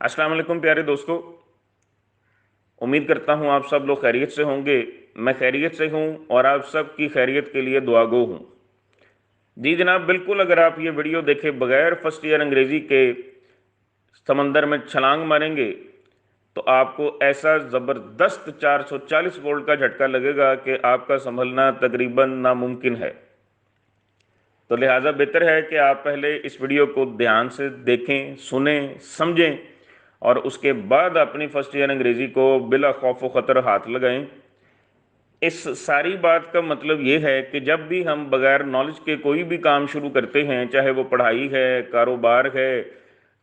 अस्सलाम वालेकुम प्यारे दोस्तों। उम्मीद करता हूँ आप सब लोग खैरियत से होंगे। मैं खैरियत से हूँ और आप सब की खैरियत के लिए दुआगो हूँ। जी जनाब, बिल्कुल अगर आप ये वीडियो देखे बगैर फर्स्ट ईयर अंग्रेज़ी के समंदर में छलांग मारेंगे तो आपको ऐसा ज़बरदस्त 440 वोल्ट का झटका लगेगा कि आपका संभलना तकरीबन नामुमकिन है। तो लिहाजा बेहतर है कि आप पहले इस वीडियो को ध्यान से देखें, सुने, समझें और उसके बाद अपनी फर्स्ट ईयर अंग्रेज़ी को बिला खौफ व ख़तर हाथ लगाएं। इस सारी बात का मतलब ये है कि जब भी हम बगैर नॉलेज के कोई भी काम शुरू करते हैं, चाहे वो पढ़ाई है, कारोबार है,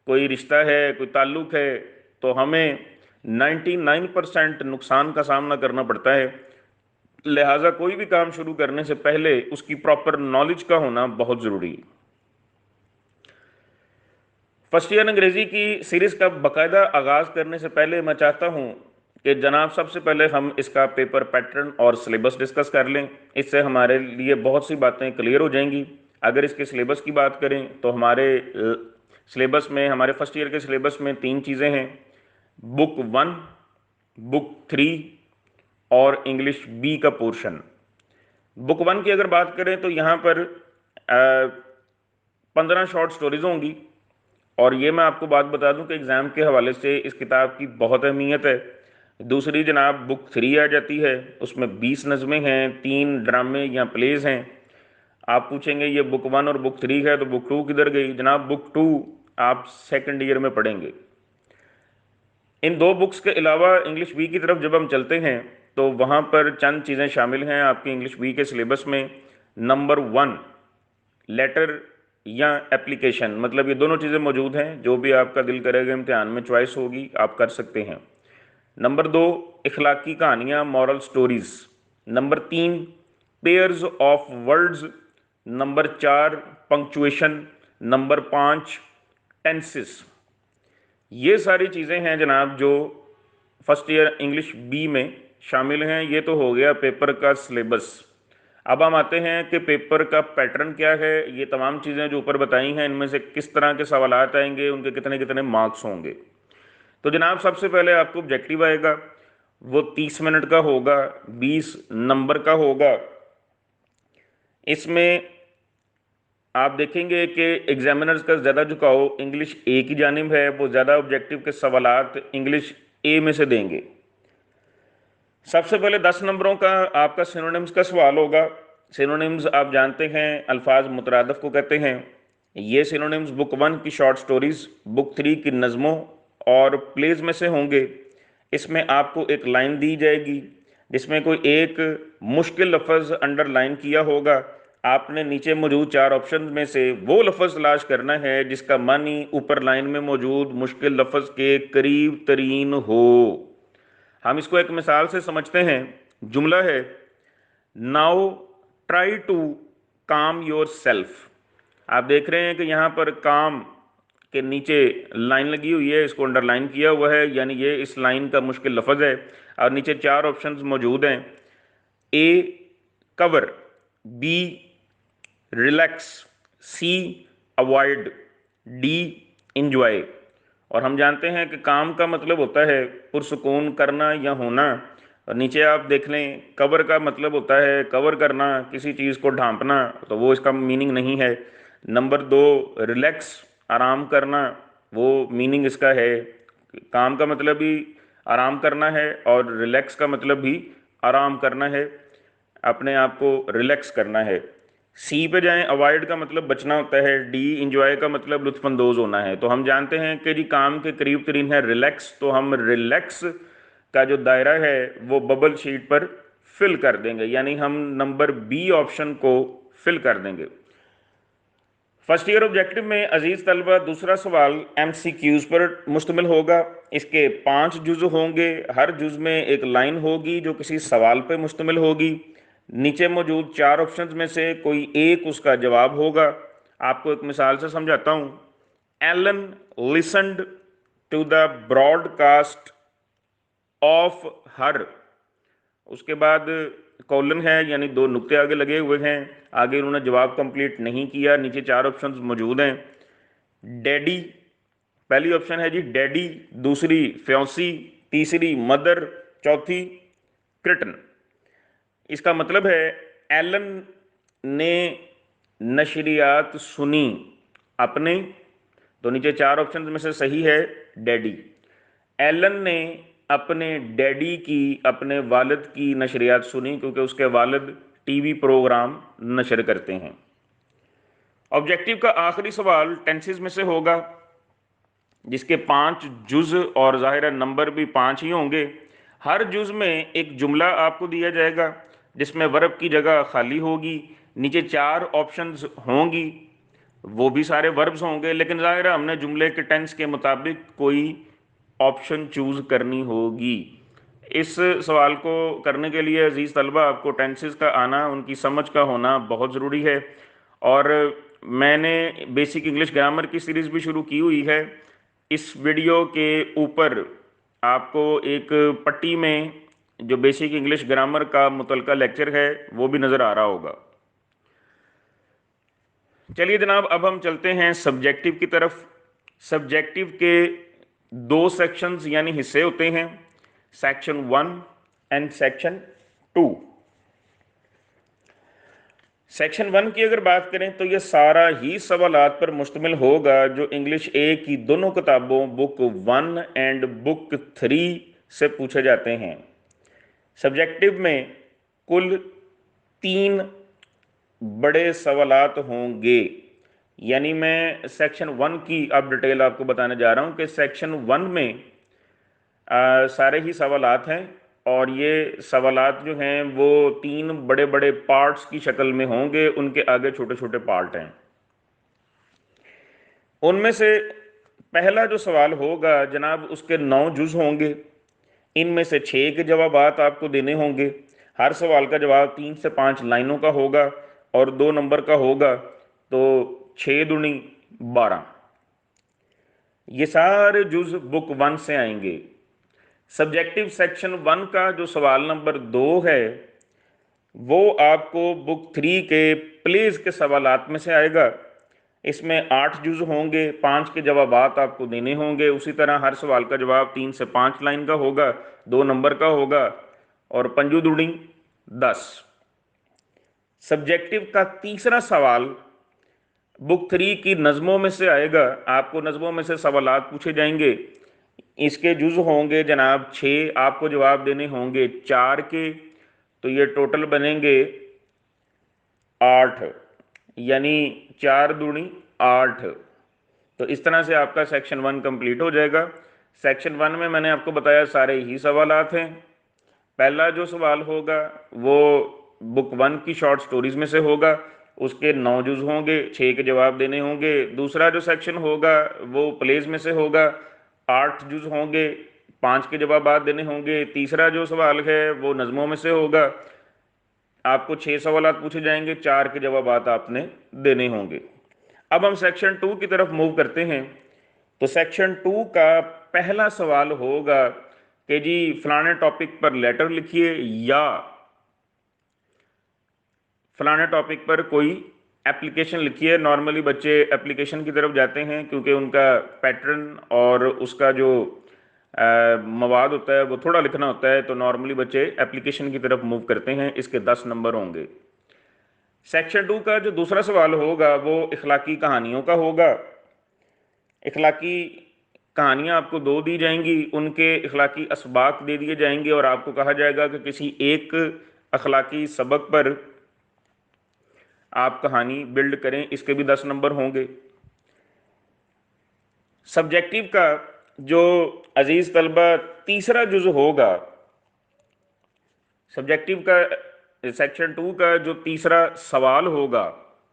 कोई रिश्ता है, कोई ताल्लुक़ है, तो हमें 99% नुकसान का सामना करना पड़ता है। लिहाजा कोई भी काम शुरू करने से पहले उसकी प्रॉपर नॉलेज का होना बहुत ज़रूरी है। फर्स्ट ईयर अंग्रेज़ी की सीरीज़ का बाकायदा आगाज़ करने से पहले मैं चाहता हूँ कि जनाब सबसे पहले हम इसका पेपर पैटर्न और सिलेबस डिस्कस कर लें। इससे हमारे लिए बहुत सी बातें क्लियर हो जाएंगी। अगर इसके सिलेबस की बात करें तो हमारे सिलेबस में, हमारे फर्स्ट ईयर के सिलेबस में 3 चीज़ें हैं: बुक 1, बुक 3 और इंग्लिश बी का पोर्शन। बुक 1 की अगर बात करें तो यहाँ पर 15 शॉर्ट स्टोरीज होंगी। और ये मैं आपको बात बता दूं कि एग्ज़ाम के हवाले से इस किताब की बहुत अहमियत है। दूसरी जनाब बुक 3 आ जाती है, उसमें 20 नज़में हैं, 3 ड्रामे या प्लेज हैं। आप पूछेंगे ये बुक 1 और बुक 3 है तो बुक 2 किधर गई? जनाब बुक 2 आप सेकंड ईयर में पढ़ेंगे। इन 2 बुक्स के अलावा इंग्लिश बी की तरफ जब हम चलते हैं तो वहाँ पर चंद चीज़ें शामिल हैं आपकी इंग्लिश बी के सिलेबस में। नंबर 1, लेटर या एप्लीकेशन, मतलब ये दोनों चीज़ें मौजूद हैं। जो भी आपका दिल करेगा इम्तिहान में चॉइस होगी आप कर सकते हैं। नंबर 2, इखलाकी कहानियाँ, moral stories. Number 3, pairs of words. Number 4, punctuation. Number 5, tenses. ये सारी चीज़ें हैं जनाब जो फर्स्ट ईयर इंग्लिश बी में शामिल हैं। ये तो हो गया पेपर का सिलेबस। अब हम आते हैं कि पेपर का पैटर्न क्या है। ये तमाम चीज़ें जो ऊपर बताई हैं इनमें से किस तरह के सवालात आएंगे, उनके कितने कितने मार्क्स होंगे। तो जनाब सबसे पहले आपको ऑब्जेक्टिव आएगा, वो 30 मिनट का होगा, 20 नंबर का होगा। इसमें आप देखेंगे कि एग्जामिनर्स का ज़्यादा झुकाव इंग्लिश ए की जानिब है। वो ज़्यादा ऑब्जेक्टिव के सवालात इंग्लिश ए में से देंगे। सबसे पहले 10 नंबरों का आपका सिनोनिम्स का सवाल होगा। सिनोनिम्स आप जानते हैं अल्फाज मुतरादफ को कहते हैं। ये सिनोनिम्स बुक 1 की शॉर्ट स्टोरीज, बुक 3 की नज़मों और प्लेज में से होंगे। इसमें आपको एक लाइन दी जाएगी जिसमें कोई एक मुश्किल लफ्ज़ अंडरलाइन किया होगा। आपने नीचे मौजूद 4 ऑप्शन में से वो लफ्ज़ तलाश करना है जिसका मानी ऊपर लाइन में मौजूद मुश्किल लफ्ज़ के करीब तरीन हो। हम इसको एक मिसाल से समझते हैं। जुमला है, now try to calm yourself. आप देख रहे हैं कि यहाँ पर काम के नीचे लाइन लगी हुई है, इसको अंडरलाइन किया हुआ है, यानी ये इस लाइन का मुश्किल लफ्ज़ है। और नीचे 4 ऑप्शंस मौजूद हैं: A cover, B relax, C avoid, D enjoy. और हम जानते हैं कि काम का मतलब होता है पुरसुकून करना या होना। और नीचे आप देख लें, कवर का मतलब होता है कवर करना, किसी चीज़ को ढांपना, तो वो इसका मीनिंग नहीं है। नंबर 2, रिलैक्स, आराम करना, वो मीनिंग इसका है। काम का मतलब भी आराम करना है और रिलैक्स का मतलब भी आराम करना है, अपने आप को रिलैक्स करना है। सी पे जाएं, अवॉइड का मतलब बचना होता है। डी इंजॉय का मतलब लुत्फानंदोज होना है। तो हम जानते हैं कि जी काम के करीब तरीन है रिलैक्स, तो हम रिलैक्स का जो दायरा है वो बबल शीट पर फिल कर देंगे, यानी हम नंबर बी ऑप्शन को फिल कर देंगे। फर्स्ट ईयर ऑब्जेक्टिव में अजीज तलबा दूसरा सवाल MCQs पर मुश्तमिल होगा। इसके 5 जुज़ होंगे, हर जुज़ में एक लाइन होगी जो किसी सवाल पर मुश्तमिल होगी। नीचे मौजूद 4 ऑप्शंस में से कोई एक उसका जवाब होगा। आपको एक मिसाल से समझाता हूँ। Ellen listened to the broadcast of her, उसके बाद कॉलन है, यानी 2 नुक्ते आगे लगे हुए हैं। आगे उन्होंने जवाब कंप्लीट नहीं किया। नीचे 4 ऑप्शंस मौजूद हैं: डैडी, पहली ऑप्शन है जी डैडी, दूसरी फ्योंसी, तीसरी मदर, चौथी क्रिटन। इसका मतलब है एलन ने नशरियात सुनी अपने, तो नीचे चार ऑप्शन में से सही है डैडी। एलन ने अपने डैडी की, अपने वालिद की नशरियात सुनी क्योंकि उसके वालिद टीवी प्रोग्राम नशर करते हैं। ऑब्जेक्टिव का आखिरी सवाल टेंसेस में से होगा, जिसके 5 जुज और ज़ाहिर नंबर भी 5 ही होंगे। हर जुज में एक जुमला आपको दिया जाएगा जिसमें वर्ब की जगह खाली होगी, नीचे 4 ऑप्शंस होंगी, वो भी सारे वर्ब्स होंगे, लेकिन ज़ाहिर है हमने जुमले के टेंस के मुताबिक कोई ऑप्शन चूज करनी होगी। इस सवाल को करने के लिए अजीज़ तलबा आपको टेंसेस का आना, उनकी समझ का होना बहुत ज़रूरी है। और मैंने बेसिक इंग्लिश ग्रामर की सीरीज़ भी शुरू की हुई है। इस वीडियो के ऊपर आपको एक पट्टी में जो बेसिक इंग्लिश ग्रामर का मुतलका लेक्चर है वो भी नज़र आ रहा होगा। चलिए जनाब, अब हम चलते हैं सब्जेक्टिव की तरफ। सब्जेक्टिव के 2 सेक्शंस यानी हिस्से होते हैं, सेक्शन 1 एंड सेक्शन 2। सेक्शन 1 की अगर बात करें तो यह सारा ही सवालात पर मुश्तमिल होगा जो इंग्लिश ए की दोनों किताबों बुक 1 एंड बुक 3 से पूछे जाते हैं। सब्जेक्टिव में कुल 3 बड़े सवालात होंगे, यानी मैं सेक्शन 1 की अब डिटेल आपको बताने जा रहा हूं कि सेक्शन 1 में सारे ही सवालात हैं, और ये सवालात जो हैं वो 3 बड़े बड़े पार्ट्स की शक्ल में होंगे, उनके आगे छोटे छोटे पार्ट हैं। उनमें से पहला जो सवाल होगा जनाब, उसके 9 जुज होंगे, इनमें से 6 के जवाब आपको देने होंगे। हर सवाल का जवाब 3 से 5 लाइनों का होगा और 2 नंबर का होगा, तो 6 दूनी 12। ये सारे जुज बुक 1 से आएंगे। सब्जेक्टिव सेक्शन 1 का जो सवाल नंबर 2 है वो आपको बुक 3 के प्लेज के सवालात में से आएगा। इसमें 8 जुज होंगे, 5 के जवाब आपको देने होंगे। उसी तरह हर सवाल का जवाब 3 से 5 लाइन का होगा, 2 नंबर का होगा, और पंजू दुड़ी 10। सब्जेक्टिव का तीसरा सवाल बुक 3 की नज़मों में से आएगा। आपको नज़मों में से सवालात पूछे जाएंगे, इसके जुज होंगे जनाब 6, आपको जवाब देने होंगे 4 के, तो ये टोटल बनेंगे 8, यानी 4 दूनी 8। तो इस तरह से आपका सेक्शन 1 कंप्लीट हो जाएगा। सेक्शन 1 में मैंने आपको बताया सारे ही सवालात हैं। पहला जो सवाल होगा वो बुक 1 की शॉर्ट स्टोरीज में से होगा, उसके 9 जुज होंगे, 6 के जवाब देने होंगे। दूसरा जो सेक्शन होगा वो प्लेज में से होगा, 8 जुज होंगे, 5 के जवाब देने होंगे। तीसरा जो सवाल है वो नज़मों में से होगा, आपको 6 सवालात पूछे जाएंगे, 4 के जवाब आपने देने होंगे। अब हम सेक्शन 2 की तरफ मूव करते हैं। तो सेक्शन 2 का पहला सवाल होगा कि जी फलाने टॉपिक पर लेटर लिखिए या फलाने टॉपिक पर कोई एप्लीकेशन लिखिए। नॉर्मली बच्चे एप्लीकेशन की तरफ जाते हैं क्योंकि उनका पैटर्न और उसका जो मवाद होता है वो थोड़ा लिखना होता है, तो नॉर्मली बच्चे एप्लीकेशन की तरफ मूव करते हैं। इसके 10 नंबर होंगे। सेक्शन 2 का जो दूसरा सवाल होगा वो इखलाकी कहानियों का होगा। इखलाकी कहानियाँ आपको 2 दी जाएंगी, उनके इखलाकी असबाक दे दिए जाएंगे और आपको कहा जाएगा कि किसी एक अखलाकी सबक पर आप कहानी बिल्ड करें। इसके भी 10 नंबर होंगे। सब्जेक्टिव का जो अजीज तलबा तीसरा जुज होगा, सब्जेक्टिव का सेक्शन 2 का जो तीसरा सवाल होगा,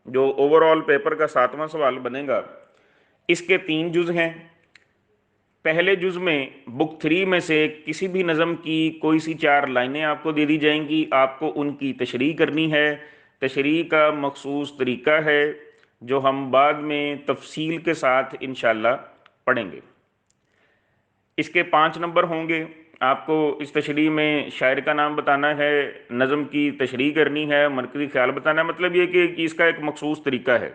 जो ओवरऑल पेपर का 7वां सवाल बनेगा, इसके 3 जुज हैं। पहले जुज में बुक 3 में से किसी भी नज़म की कोई सी 4 लाइनें आपको दे दी जाएंगी, आपको उनकी तशरीह करनी है। तशरीह का मखसूस तरीका है जो हम बाद में तफसील के साथ इंशाल्लाह पढ़ेंगे। इसके 5 नंबर होंगे। आपको इस तशरीह में शायर का नाम बताना है, नज़म की तशरीह करनी है, मरकज़ी ख्याल बताना है, मतलब ये कि इसका एक मखसूस तरीका है।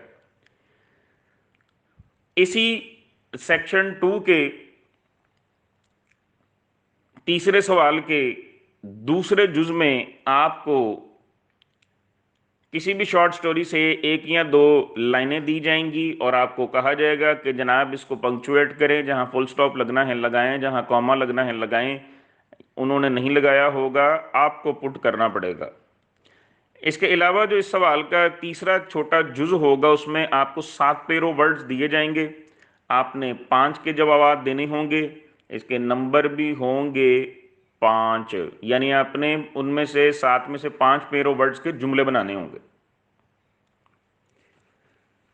इसी सेक्शन 2 के तीसरे सवाल के दूसरे जुज में आपको किसी भी शॉर्ट स्टोरी से एक या दो लाइनें दी जाएंगी और आपको कहा जाएगा कि जनाब इसको पंक्चुएट करें, जहां फुल स्टॉप लगना है लगाएं, जहां कॉमा लगना है लगाएं। उन्होंने नहीं लगाया होगा, आपको पुट करना पड़ेगा। इसके अलावा जो इस सवाल का तीसरा छोटा जुज होगा उसमें आपको 7 पेरो वर्ड्स दिए जाएंगे, आपने 5 के जवाब देने होंगे, इसके नंबर भी होंगे 5, यानी आपने उनमें से 7 में से 5 पेरो वर्ड्स के जुमले बनाने होंगे।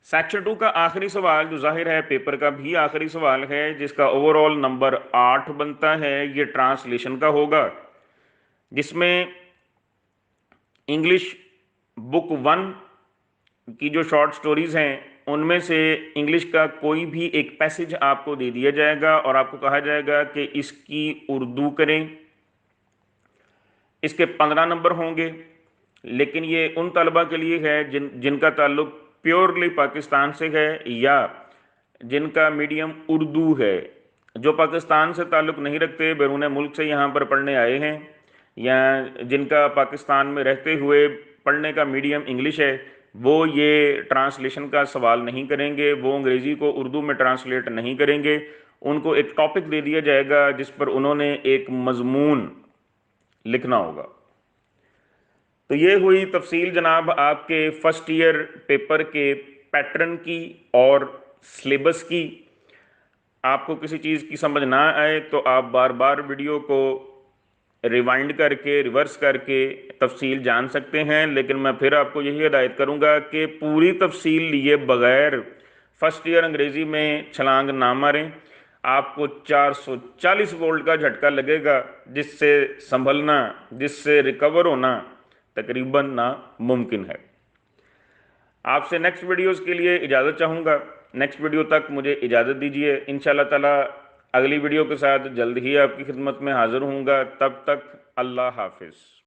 सेक्शन 2 का आखिरी सवाल जो जाहिर है पेपर का भी आखिरी सवाल है, जिसका ओवरऑल नंबर 8 बनता है, ये ट्रांसलेशन का होगा, जिसमें इंग्लिश बुक 1 की जो शॉर्ट स्टोरीज हैं उनमें से इंग्लिश का कोई भी एक पैसेज आपको दे दिया जाएगा और आपको कहा जाएगा कि इसकी उर्दू करें। इसके 15 नंबर होंगे, लेकिन ये उन तलबा के लिए है जिनका ताल्लुक प्योरली पाकिस्तान से है या जिनका मीडियम उर्दू है, जो पाकिस्तान से ताल्लुक नहीं रखते, बैरून मुल्क से यहाँ पर पढ़ने आए हैं, या जिनका पाकिस्तान में रहते हुए पढ़ने का मीडियम इंग्लिश है, वो ये ट्रांसलेशन का सवाल नहीं करेंगे, वो अंग्रेज़ी को उर्दू में ट्रांसलेट नहीं करेंगे। उनको एक टॉपिक दे दिया जाएगा जिस पर उन्होंने एक मजमून लिखना होगा। तो ये हुई तफसील जनाब आपके फर्स्ट ईयर पेपर के पैटर्न की और सिलेबस की। आपको किसी चीज़ की समझ ना आए तो आप बार बार वीडियो को रिवाइंड करके रिवर्स करके तफसील जान सकते हैं, लेकिन मैं फिर आपको यही हिदायत करूंगा कि पूरी तफसील लिए बगैर फर्स्ट ईयर अंग्रेज़ी में छलांग ना मारें। आपको 440 वोल्ट का झटका लगेगा जिससे संभलना, जिससे रिकवर होना तकरीबन नामुमकिन है। आपसे नेक्स्ट वीडियोस के लिए इजाज़त चाहूँगा। नेक्स्ट वीडियो तक मुझे इजाज़त दीजिए। इंशाल्लाह ताला अगली वीडियो के साथ जल्द ही आपकी खिदमत में हाज़िर होऊंगा। तब तक अल्लाह हाफिज़।